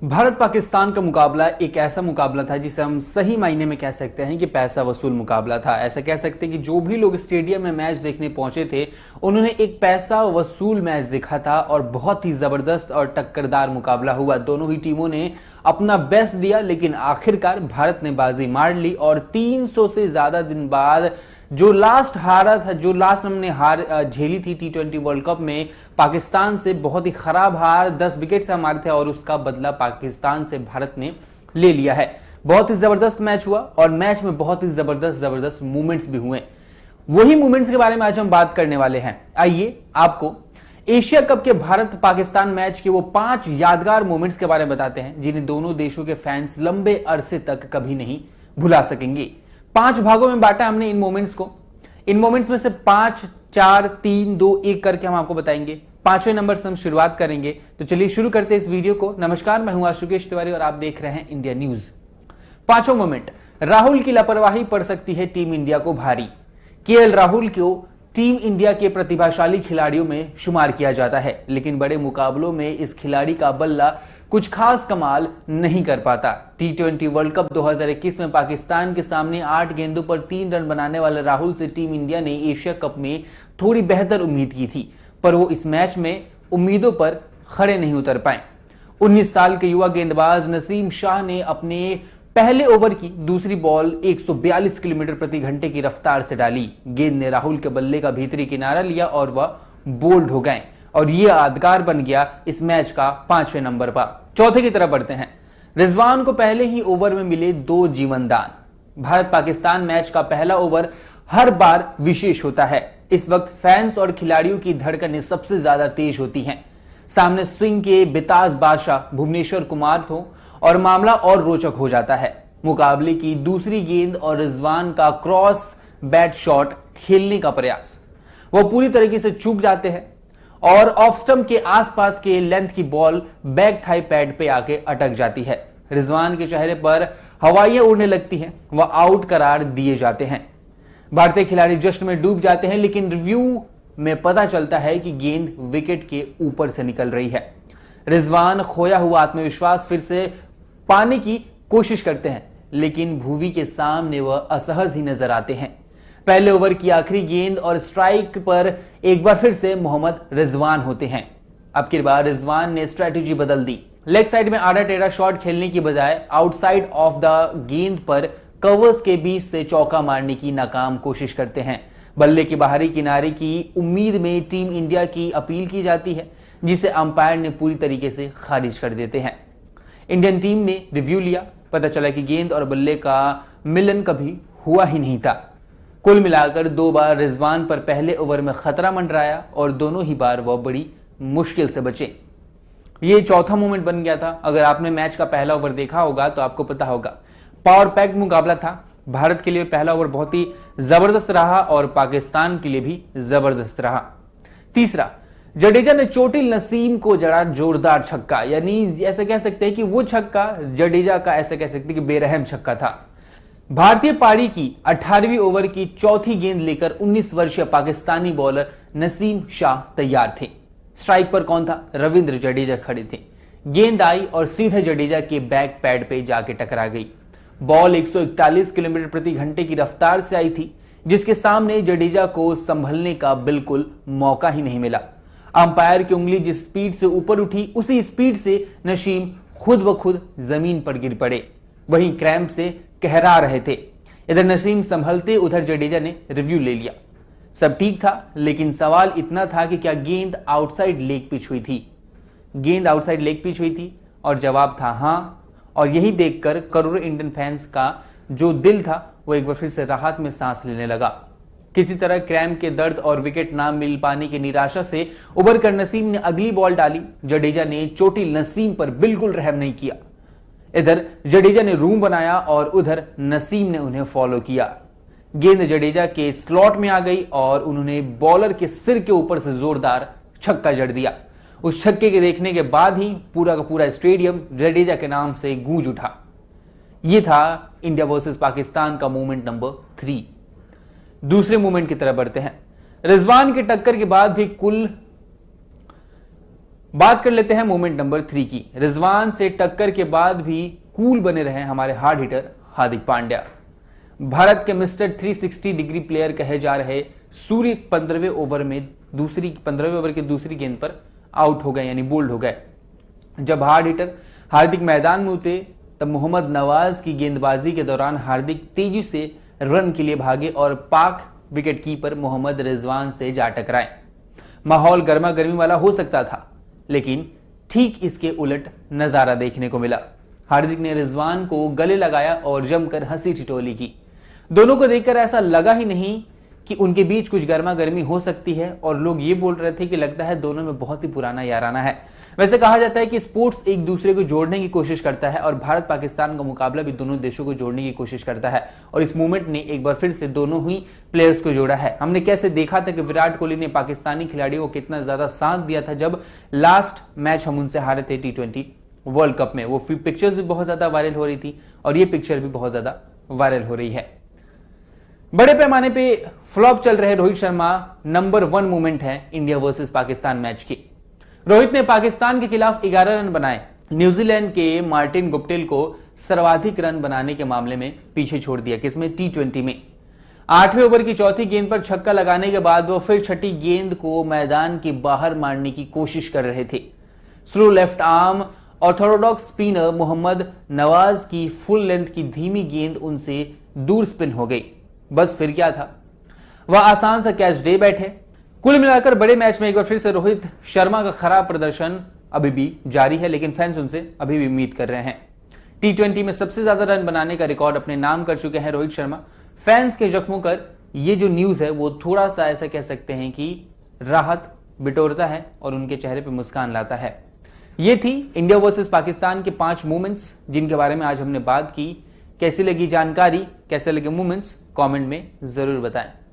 भारत पाकिस्तान का मुकाबला एक ऐसा मुकाबला था जिसे हम सही मायने में कह सकते हैं कि पैसा वसूल मुकाबला था। ऐसा कह सकते हैं कि जो भी लोग स्टेडियम में मैच देखने पहुंचे थे उन्होंने एक पैसा वसूल मैच देखा था और बहुत ही जबरदस्त और टक्करदार मुकाबला हुआ। दोनों ही टीमों ने अपना बेस्ट दिया, लेकिन आखिरकार भारत ने बाजी मार ली और 300 से ज्यादा दिन बाद जो लास्ट हारा था, जो लास्ट हमने हार झेली थी T20 वर्ल्ड कप में पाकिस्तान से, बहुत ही खराब हार 10 विकेट से हमारे थे और उसका बदला पाकिस्तान से भारत ने ले लिया है। बहुत ही जबरदस्त मैच हुआ और मैच में बहुत ही जबरदस्त मूवमेंट्स भी हुए। वही मूवमेंट्स के बारे में आज हम बात करने वाले हैं। आइए आपको एशिया कप के भारत पाकिस्तान मैच के वो 5 यादगार मोमेंट्स के बारे में बताते हैं जिन्हें दोनों देशों के फैंस लंबे अरसे तक कभी नहीं भुला सकेंगे। 5 भागों में बांटा हमने इन मोमेंट्स को। इन मोमेंट्स में से 5, 4, 3, 2, 1 करके हम आपको बताएंगे। 5वें नंबर से हम शुरुआत करेंगे। तो चलिए शुरू करते हैं इस वीडियो को। नमस्कार, मैं हूं आशुकेश तिवारी और आप देख रहे हैं इंडिया न्यूज। 5वां मोमेंट, राहुल की लापरवाही पड़ सकती है टीम इंडिया को भारी। केएल राहुल को टीम इंडिया के प्रतिभाशाली खिलाड़ियों में शुमार किया जाता है, लेकिन बड़े मुकाबलों में इस खिलाड़ी का बल्ला कुछ खास कमाल नहीं कर पाता। T20 वर्ल्ड कप 2021 में पाकिस्तान के सामने 8 गेंदों पर 3 रन बनाने वाले राहुल से टीम इंडिया ने एशिया कप में थोड़ी बेहतर उम्मीद की थी, पर वो इस मैच में उम्मीदों पर खड़े नहीं उतर पाए। 19 साल के युवा गेंदबाज नसीम शाह ने अपने पहले ओवर की दूसरी बॉल 142 किलोमीटर प्रति घंटे की रफ्तार से डाली। गेंद ने राहुल के बल्ले का भीतरी किनारा लिया और वह बोल्ड हो गए और यह यादगार बन गया इस मैच का 5वें नंबर पर। चौथे की तरफ बढ़ते हैं। रिजवान को पहले ही ओवर में मिले 2 जीवन दान। भारत पाकिस्तान मैच का पहला ओवर हर बार विशेष होता है। इस वक्त फैंस और खिलाड़ियों की धड़कनें सबसे ज्यादा तेज होती हैं। सामने स्विंग के बेताज बादशाह भुवनेश्वर कुमार हो और मामला और रोचक हो जाता है। मुकाबले की दूसरी गेंद और रिजवान का क्रॉस बैट शॉट खेलने का प्रयास, वह पूरी तरीके से चूक जाते हैं और ऑफ स्टंप के आसपास के लेंथ की बॉल बैक थाई पैड पे आके अटक जाती है। रिजवान के चेहरे पर हवाइयां उड़ने लगती हैं, वह आउट करार दिए जाते हैं। भारतीय खिलाड़ी जश्न में डूब जाते हैं, लेकिन रिव्यू में पता चलता है कि गेंद विकेट के ऊपर से निकल रही है। रिजवान खोया हुआ आत्मविश्वास फिर से पाने की कोशिश करते हैं, लेकिन भुवी के सामने वह असहज ही नजर आते हैं। पहले ओवर की आखिरी गेंद और स्ट्राइक पर एक बार फिर से मोहम्मद रिजवान होते हैं। अब की बार रिजवान ने स्ट्रेटेजी बदल दी। लेग साइड में आड़ा टेढ़ा शॉट खेलने की बजाय आउटसाइड ऑफ द गेंद पर कवर्स के बीच से चौका मारने की नाकाम कोशिश करते हैं। बल्ले के बाहरी किनारे की उम्मीद में टीम इंडिया की अपील की जाती है, जिसे अंपायर ने पूरी तरीके से खारिज कर देते हैं। इंडियन टीम ने रिव्यू लिया, पता चला कि गेंद और बल्ले का मिलन कभी हुआ ही नहीं था। कुल मिलाकर 2 बार रिजवान पर पहले ओवर में खतरा मंडराया और दोनों ही बार वह बड़ी मुश्किल से बचे। ये चौथा मोमेंट बन गया था। अगर आपने मैच का पहला ओवर देखा होगा तो आपको पता होगा पावर पैक्ड मुकाबला था। भारत के लिए पहला ओवर बहुत ही जबरदस्त रहा और पाकिस्तान के लिए भी जबरदस्त रहा। तीसरा, जडेजा ने चोटिल नसीम को जड़ा जोरदार छक्का, यानी ऐसे कह सकते हैं कि वो छक्का जडेजा का, ऐसे कह सकते हैं कि बेरहम छक्का था। भारतीय पारी की 18वीं ओवर की चौथी गेंद लेकर 19 वर्षीय पाकिस्तानी बॉलर नसीम शाह तैयार थे। स्ट्राइक पर कौन था? रविंद्र जडेजा खड़े थे। गेंद आई और सीधे जडेजा के बैक पैड पे जाके टकरा गई। बॉल 141 किलोमीटर प्रति घंटे की रफ्तार से आई थी, जिसके सामने जडेजा को संभलने का बिल्कुल मौका ही नहीं मिला। अंपायर की उंगली जिस स्पीड से ऊपर उठी उसी स्पीड से नसीम खुद ब खुद जमीन पर गिर पड़े। वहीं क्रैम्प से कहरा रहे थे। इधर नसीम संभलते, उधर जडेजा ने रिव्यू ले लिया। सब ठीक था, लेकिन सवाल इतना था कि क्या गेंद आउटसाइड लेग पिच हुई थी? गेंद आउटसाइड लेग पिच हुई थी और जवाब था हाँ। और यही देखकर करोड़ों इंडियन फैंस का जो दिल था वो एक बार फिर से राहत में सांस लेने लगा। किसी तरह क्रैम्प के दर्द और विकेट ना मिल पाने की निराशा से उबर कर नसीम ने अगली बॉल डाली। जडेजा ने चोटिल नसीम पर बिल्कुल रहम नहीं किया। इधर जडेजा ने रूम बनाया और उधर नसीम ने उन्हें फॉलो किया। गेंद जडेजा के स्लॉट में आ गई और उन्होंने बॉलर के सिर के ऊपर से जोरदार छक्का जड़ दिया। उस छक्के के देखने के बाद ही पूरा का पूरा स्टेडियम जडेजा के नाम से गूंज उठा। यह था इंडिया वर्सेस पाकिस्तान का मोमेंट नंबर 3। दूसरे मोमेंट की तरफ बढ़ते हैं। रिजवान की टक्कर के बाद भी कुल बात कर लेते हैं मोमेंट नंबर 3 की। रिजवान से टक्कर के बाद भी कूल बने रहे हमारे हार्ड हिटर हार्दिक पांड्या। भारत के मिस्टर 360 डिग्री प्लेयर कहे जा रहे सूर्य 15वें ओवर की दूसरी गेंद पर आउट हो गए, यानी बोल्ड हो गए। जब हार्ड हिटर हार्दिक मैदान में उतरे तब मोहम्मद नवाज की गेंदबाजी के दौरान हार्दिक तेजी से रन के लिए भागे और पाक विकेटकीपर मोहम्मद रिजवान से जा टकराए। माहौल गर्मा गर्मी वाला हो सकता था, लेकिन ठीक इसके उलट नजारा देखने को मिला। हार्दिक ने रिजवान को गले लगाया और जमकर हंसी ठिठोली की। दोनों को देखकर ऐसा लगा ही नहीं कि उनके बीच कुछ गर्मा गर्मी हो सकती है, और लोग ये बोल रहे थे कि लगता है दोनों में बहुत ही पुराना याराना है। वैसे कहा जाता है कि स्पोर्ट्स एक दूसरे को जोड़ने की कोशिश करता है, और भारत पाकिस्तान का मुकाबला भी दोनों देशों को जोड़ने की कोशिश करता है, और इस मूवमेंट ने एक बार फिर से दोनों ही प्लेयर्स को जोड़ा है। हमने कैसे देखा था कि विराट कोहली ने पाकिस्तानी खिलाड़ियों को कितना ज्यादा साथ दिया था जब लास्ट मैच हम उनसे हारे थे T20 वर्ल्ड कप में। वो पिक्चर्स भी बहुत ज्यादा वायरल हो रही थी, और ये पिक्चर भी बहुत ज्यादा वायरल हो रही है। बड़े पैमाने पे फ्लॉप चल रहे रोहित शर्मा नंबर 1 मूवमेंट है इंडिया वर्सेस पाकिस्तान मैच की। रोहित ने पाकिस्तान के खिलाफ 11 रन बनाए। न्यूजीलैंड के मार्टिन गुप्टिल को सर्वाधिक रन बनाने के मामले में पीछे छोड़ दिया, किसमें T20 में। 8वें ओवर की चौथी गेंद पर छक्का लगाने के बाद वो फिर छठी गेंद को मैदान के बाहर मारने की कोशिश कर रहे थे। Slow left arm orthodox spinner Mohammad Nawaz की फुल लेंथ की धीमी गेंद उनसे दूर स्पिन हो गई। बस फिर क्या था, वह आसान सा कैच दे बैठे। कुल मिलाकर बड़े मैच में एक बार फिर से रोहित शर्मा का खराब प्रदर्शन अभी भी जारी है, लेकिन फैंस उनसे अभी भी उम्मीद कर रहे हैं। T20 में सबसे ज्यादा रन बनाने का रिकॉर्ड अपने नाम कर चुके हैं रोहित शर्मा। फैंस के जख्मों पर यह जो न्यूज है वो थोड़ा सा ऐसा कह सकते हैं कि राहत बिटोरता है और उनके चेहरे पर मुस्कान लाता है। ये थी इंडिया वर्सेस पाकिस्तान के 5 मूवमेंट्स जिनके बारे में आज हमने बात की। कैसी लगी जानकारी, कैसे लगे मूवमेंट्स, कमेंट में जरूर बताएं।